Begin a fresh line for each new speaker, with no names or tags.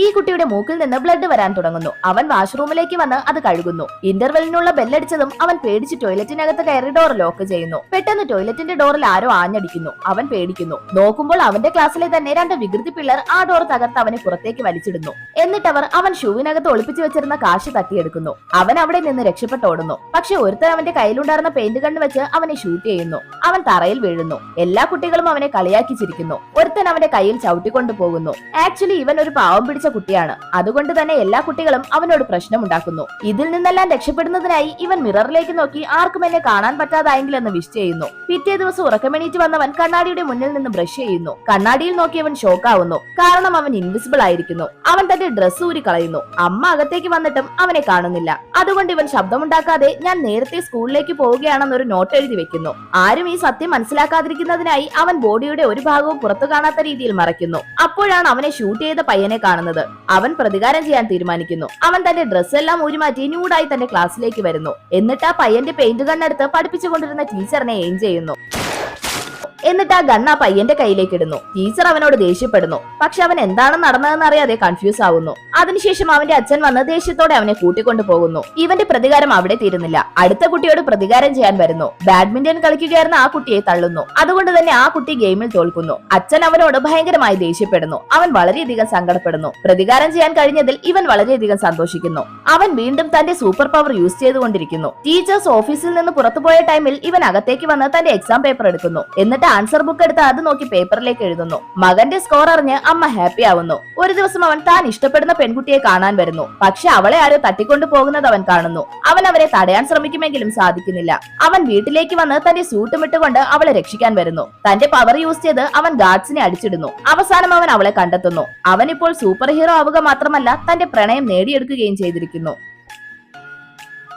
ഈ കുട്ടിയുടെ മൂക്കിൽ നിന്ന് ബ്ലഡ് വരാൻ തുടങ്ങുന്നു. അവൻ വാഷ്റൂമിലേക്ക് വന്ന് അത് കഴുകുന്നു. ഇന്റർവെല്ലിനുള്ള ബെല്ലടിച്ചതും അവൻ പേടിച്ച് ടോയ്ലറ്റിനകത്ത് കയറി ഡോർ ലോക്ക് ചെയ്യുന്നു. പെട്ടെന്ന് ടോയ്ലറ്റിന്റെ ഡോറിൽ ആരോ ആഞ്ഞടിക്കുന്നു. അവൻ പേടിക്കുന്നു. നോക്കുമ്പോൾ അവന്റെ ക്ലാസ്സിലെ തന്നെ രണ്ട് വികൃതി പിള്ളേർ ആ ഡോർ തകർത്ത് അവനെ പുറത്തേക്ക് വലിച്ചിടുന്നു. എന്നിട്ടവർ അവൻ ഷൂവിനകത്ത് ഒളിപ്പിച്ചു വെച്ചിരുന്ന കാശ് തട്ടിയെടുക്കുന്നു. അവൻ അവിടെ നിന്ന് രക്ഷപ്പെട്ടോടുന്നു. പക്ഷെ ഒരുത്തൻ അവന്റെ കയ്യിലുണ്ടായിരുന്ന പെയിന്റ് ഗണ്ണ് വെച്ച് അവനെ ഷൂട്ട് ചെയ്യുന്നു. അവൻ തറയിൽ വീഴുന്നു. എല്ലാ കുട്ടികളും അവനെ കളിയാക്കി ചിരിക്കുന്നു. ഒരുത്തൻ അവന്റെ കയ്യിൽ ചവിട്ടിക്കൊണ്ടു പോകുന്നു. ആക്ച്വലി ഇവൻ ഒരു പാവം പിടിച്ച കുട്ടിയാണ്. അതുകൊണ്ട് തന്നെ എല്ലാ കുട്ടികളും അവനോട് പ്രശ്നമുണ്ടാക്കുന്നു. ഇതിൽ നിന്നെല്ലാം രക്ഷപ്പെടുന്നതിനായി ഇവൻ മിററിലേക്ക് നോക്കി ആർക്കും എന്നെ കാണാൻ പറ്റാതായെങ്കിലെന്ന് വിഷ് ചെയ്യുന്നു. പിറ്റേ ദിവസം ഉറക്കമെണീറ്റ് വന്നവൻ കണ്ണാടിയുടെ മുന്നിൽ നിന്ന് ബ്രഷ് ചെയ്യുന്നു. കണ്ണാടിയിൽ നോക്കി അവൻ ഷോക്കാവുന്നു. കാരണം അവൻ ഇൻവിസിബിൾ ആയിരിക്കുന്നു. അവൻ തന്റെ ഡ്രസ്സ് ഊരി കളയുന്നു. അമ്മ അകത്തേക്ക് വന്നിട്ടും അവനെ കാണുന്നില്ല. അതുകൊണ്ട് ഇവൻ ശബ്ദമുണ്ടാക്കാതെ ഞാൻ നേരത്തെ സ്കൂളിലേക്ക് പോവുകയാണെന്നൊരു നോട്ട് എഴുതി വെക്കുന്നു. ആരും ഈ സത്യം മനസ്സിലാക്കാതിരിക്കുന്നതിനായി അവൻ ബോഡിയുടെ ഒരു ഭാഗവും പുറത്തു കാണാത്ത രീതിയിൽ മറയ്ക്കുന്നു. അപ്പോഴാണ് അവനെ ഷൂട്ട് ചെയ്ത പയ്യനെ കാണുന്നത്. അവൻ പ്രതികാരം ചെയ്യാൻ തീരുമാനിക്കുന്നു. അവൻ തന്റെ ഡ്രസ്സ് എല്ലാം ഊരിമാറ്റി ന്യൂഡായി തന്റെ ക്ലാസ്സിലേക്ക് വരുന്നു. എന്നിട്ട് ആ പയ്യന്റെ പെയിന്റ് ഗണ്ണെടുത്ത് പഠിപ്പിച്ചുകൊണ്ടിരുന്ന ടീച്ചറിനെ എയിം ചെയ്യുന്നു. എന്നിട്ട് ആ ഗണ്ണ് ആ പയ്യന്റെ കയ്യിലേക്ക് ഇടുന്നു. ടീച്ചർ അവനോട് ദേഷ്യപ്പെടുന്നു. പക്ഷെ അവൻ എന്താണ് നടന്നതെന്ന് അറിയാതെ കൺഫ്യൂസ് ആവുന്നു. അതിനുശേഷം അവന്റെ അച്ഛൻ വന്ന് ദേഷ്യത്തോടെ അവനെ കൂട്ടിക്കൊണ്ടു പോകുന്നു. ഇവന്റെ പ്രതികാരം അവിടെ തീരുന്നില്ല. അടുത്ത കുട്ടിയോട് പ്രതികാരം ചെയ്യാൻ വരുന്നു. ബാഡ്മിന്റൺ കളിക്കുകയായിരുന്ന ആ കുട്ടിയെ തള്ളുന്നു. അതുകൊണ്ട് തന്നെ ആ കുട്ടി ഗെയിമിൽ തോൽക്കുന്നു. അച്ഛൻ അവനോട് ഭയങ്കരമായി ദേഷ്യപ്പെടുന്നു. അവൻ വളരെയധികം സങ്കടപ്പെടുന്നു. പ്രതികാരം ചെയ്യാൻ കഴിഞ്ഞതിൽ ഇവൻ വളരെയധികം സന്തോഷിക്കുന്നു. അവൻ വീണ്ടും തന്റെ സൂപ്പർ പവർ യൂസ് ചെയ്തുകൊണ്ടിരിക്കുന്നു. ടീച്ചേഴ്സ് ഓഫീസിൽ നിന്ന് പുറത്തുപോയ ടൈമിൽ ഇവൻ അകത്തേക്ക് വന്ന് തന്റെ എക്സാം പേപ്പർ എടുക്കുന്നു. എന്നിട്ട് ആൻസർ ബുക്ക് എടുത്ത് അത് നോക്കി പേപ്പറിലേക്ക് എഴുതുന്നു. മകന്റെ സ്കോർ അറിഞ്ഞ് അമ്മ ഹാപ്പി ആവുന്നു. ഒരു ദിവസം അവൻ താൻ ഇഷ്ടപ്പെടുന്ന പെൺകുട്ടിയെ കാണാൻ വരുന്നു. പക്ഷെ അവളെ ആരോ തട്ടിക്കൊണ്ടു പോകുന്നത് അവൻ കാണുന്നു. അവൻ അവരെ തടയാൻ ശ്രമിക്കുമെങ്കിലും സാധിക്കുന്നില്ല. അവൻ വീട്ടിലേക്ക് വന്ന് തന്റെ സൂട്ടും ഇട്ടുകൊണ്ട് അവളെ രക്ഷിക്കാൻ വരുന്നു. തന്റെ പവർ യൂസ് ചെയ്ത് അവൻ ഗാർഡ്സിനെ അടിച്ചിടുന്നു. അവസാനം അവൻ അവളെ കണ്ടെത്തുന്നു. അവൻ ഇപ്പോൾ സൂപ്പർ ഹീറോ ആവുക മാത്രമല്ല തന്റെ പ്രണയം നേടിയെടുക്കുകയും ചെയ്തിരിക്കുന്നു.